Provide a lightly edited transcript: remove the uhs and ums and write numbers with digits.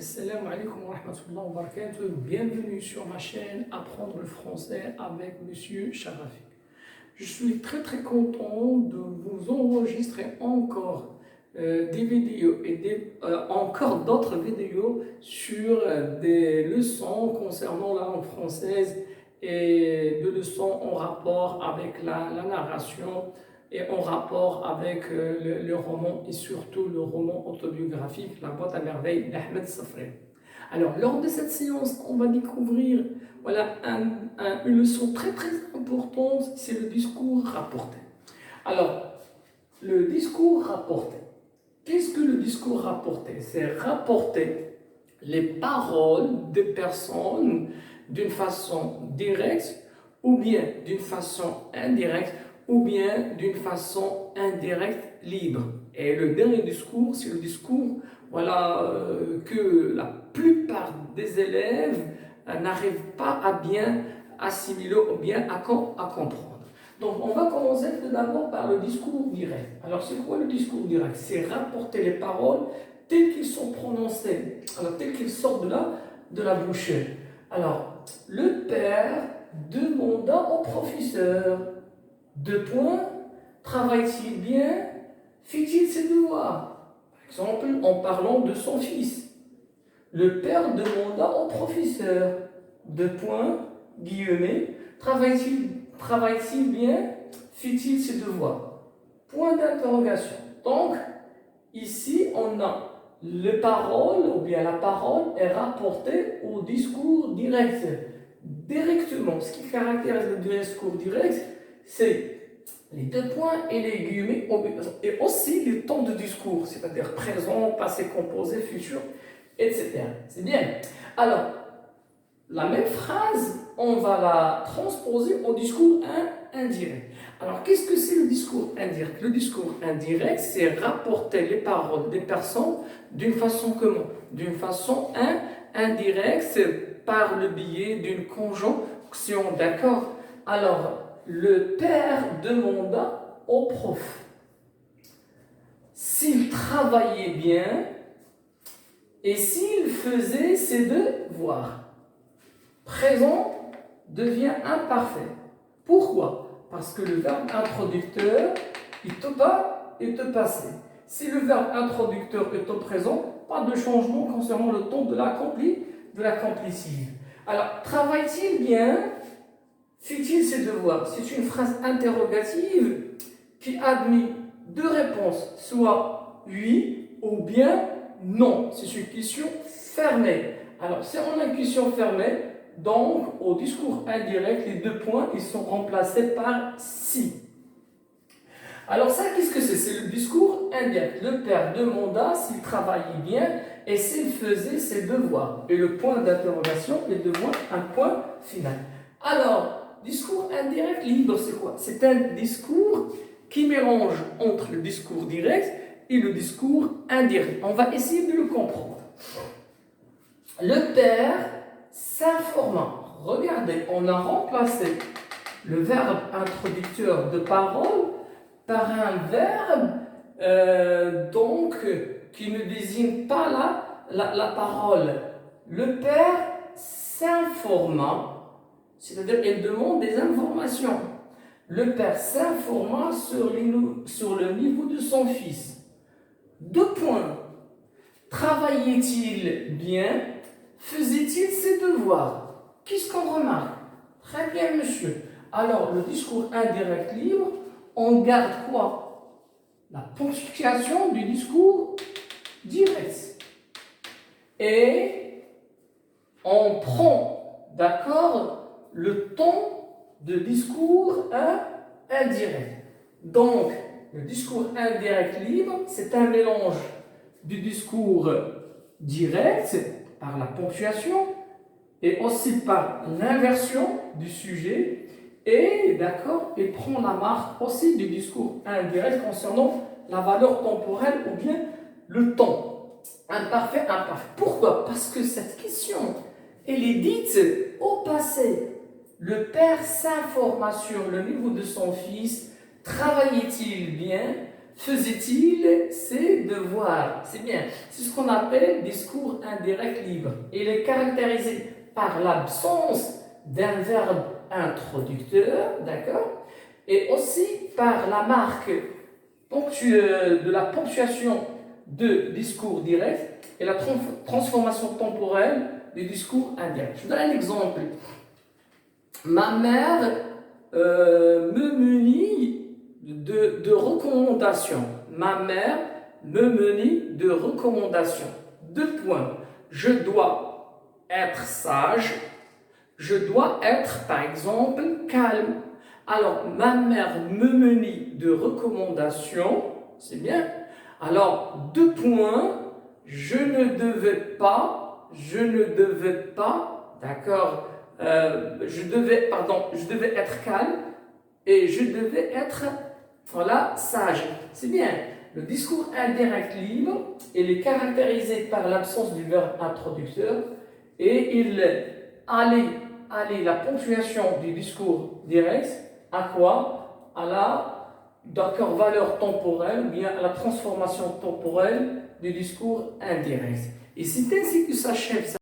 Assalamu alaikum wa rahmatullahi wa barakatuh. Bienvenue sur ma chaîne Apprendre le français avec Monsieur Sharafi. Je suis très content de vous enregistrer encore des vidéos et encore d'autres vidéos sur des leçons concernant la langue française et des leçons en rapport avec la narration et en rapport avec le roman et surtout le roman autobiographique La boîte à merveilles d'Ahmed Safri. Alors, lors de cette séance, on va découvrir une leçon très importante, c'est le discours rapporté. Alors, le discours rapporté. Qu'est-ce que le discours rapporté? C'est rapporter les paroles des personnes d'une façon directe ou bien d'une façon indirecte ou bien d'une façon indirecte libre. Et le dernier discours, c'est le discours que la plupart des élèves n'arrivent pas à bien assimiler ou bien à comprendre. Donc on va commencer tout d'abord par le discours direct. Alors c'est quoi le discours direct? C'est rapporter les paroles telles qu'elles sont prononcées, alors telles qu'elles sortent de la bouche. Alors, le père demanda au professeur: deux points, travaille-t-il bien? Fit-il ses devoirs? Par exemple, en parlant de son fils. Le père demanda au professeur: deux points, guillemets, travaille-t-il bien? Fit-il ses devoirs? Point d'interrogation. Donc, ici, on a les paroles, ou bien la parole est rapportée au discours direct. Directement. Ce qui caractérise le discours direct, c'est les deux points et les guillemets, et aussi le temps de discours, c'est-à-dire présent, passé composé, futur, etc. C'est bien. Alors, la même phrase, on va la transposer au discours indirect. Alors, qu'est-ce que c'est le discours indirect? Le discours indirect, c'est rapporter les paroles des personnes d'une façon comment? D'une façon indirecte, c'est par le biais d'une conjonction, d'accord? Alors, le père demanda au prof s'il travaillait bien et s'il faisait ses devoirs. Présent devient imparfait. Pourquoi? Parce que le verbe introducteur est au passé. Si le verbe introducteur est au présent, pas de changement concernant le temps de l'accomplissive. Alors, travaille-t-il bien? Fit-il ses devoirs? C'est une phrase interrogative qui admet deux réponses, soit oui ou bien non. C'est une question fermée. Alors, si on a une question fermée, donc au discours indirect, les deux points ils sont remplacés par si. Alors ça, qu'est-ce que c'est? C'est le discours indirect. Le père demanda s'il travaillait bien et s'il faisait ses devoirs. Et le point d'interrogation est devant un point final. Alors, discours indirect libre, c'est quoi? C'est un discours qui mélange entre le discours direct et le discours indirect. On va essayer de le comprendre. Le père s'informa. Regardez, on a remplacé le verbe introducteur de parole par un verbe qui ne désigne pas la parole. Le père s'informa, c'est-à-dire qu'il demande des informations. Le père s'informa sur le niveau de son fils. Deux points. Travaillait-il bien? Faisait-il ses devoirs? Qu'est-ce qu'on remarque? Très bien, monsieur. Alors, le discours indirect libre, on garde quoi? La ponctuation du discours direct. Et on prend, d'accord, le temps de discours indirect. Donc, le discours indirect libre, c'est un mélange du discours direct par la ponctuation et aussi par l'inversion du sujet et d'accord, il prend la marque aussi du discours indirect concernant la valeur temporelle ou bien le temps. Imparfait. Pourquoi? Parce que cette question, elle est dite au passé. Le père s'informa sur le niveau de son fils. Travaillait-il bien? faisait-il ses devoirs? C'est bien. C'est ce qu'on appelle discours indirect libre. Il est caractérisé par l'absence d'un verbe introducteur, d'accord? Et aussi par la marque de la ponctuation de discours direct et la transformation temporelle du discours indirect. Je vous donne un exemple. Ma mère me munit de recommandations. Ma mère me munit de recommandations. Deux points. Je dois être sage. Je dois être, par exemple, calme. Alors, ma mère me munit de recommandations. C'est bien. Alors, deux points. Je ne devais pas, d'accord, je devais être calme et je devais être, voilà, sage. C'est bien. Le discours indirect libre, il est caractérisé par l'absence du verbe introducteur et il allie la ponctuation du discours direct à quoi? À la d'accord, valeur temporelle ou bien à la transformation temporelle du discours indirect. Et c'est ainsi que s'achève